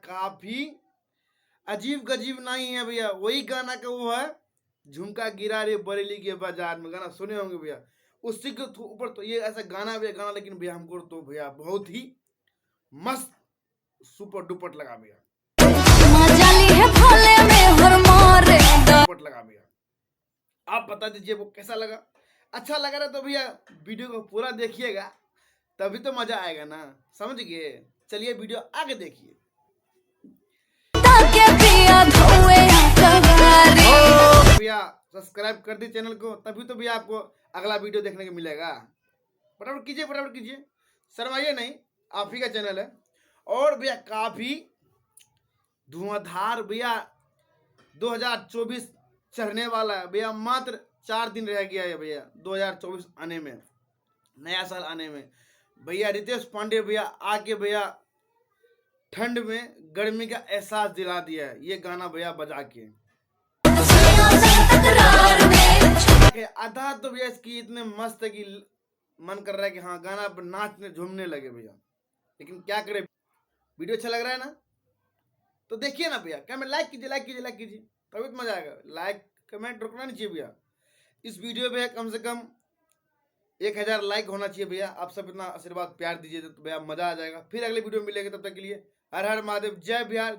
काफी अजीब गजीब नहीं है भैया, वही गाना का वो है, झुमका गिरा रे बरेली के बाजार में, गाना सुने होंगे भैया। उसी के ऊपर तो ये ऐसा गाना भैया, गाना लेकिन भैया हमको तो भैया बहुत ही मस्त सुपर डुपर लगा भैया, डुपर लगा भैया। आप बता दीजिए वो कैसा लगा। अच्छा लगा रहा तो भैया वीडियो को पूरा देखिएगा, तभी तो मजा आएगा ना, समझ गए। चलिए वीडियो आगे देखिए। भैया सब्सक्राइब कर दी चैनल को, तभी तो भैया आपको अगला वीडियो देखने को मिलेगा। फटाफट कीजिए, शर्माइए नहीं, आप ही का चैनल है। और भैया काफी धुआंधार भैया 2024 चढ़ने वाला है भैया, मात्र 4 दिन रह गया है भैया 2024 आने में, नया साल आने में भैया। रितेश पांडे भैया आके भैया ठंड में गर्मी का एहसास दिला दिया है ये गाना भैया बजा के। आधा तो भैया इसकी इतने मस्त है कि मन कर रहा है कि हाँ गाना पर नाचने झूमने लगे भैया, लेकिन क्या करे, वीडियो अच्छा लग रहा है ना तो देखिए ना भैया। क्या मैं लाइक कीजिए तभी तो मजा आएगा। लाइक कमेंट रुकना नहीं चाहिए भैया। इस वीडियो पे कम से कम 1000 लाइक होना चाहिए भैया। आप सब इतना आशीर्वाद प्यार दीजिए तो भैया मजा आ जाएगा। फिर अगले वीडियो में मिलेंगे, तब तक के लिए हर हर महादेव, जय बिहार।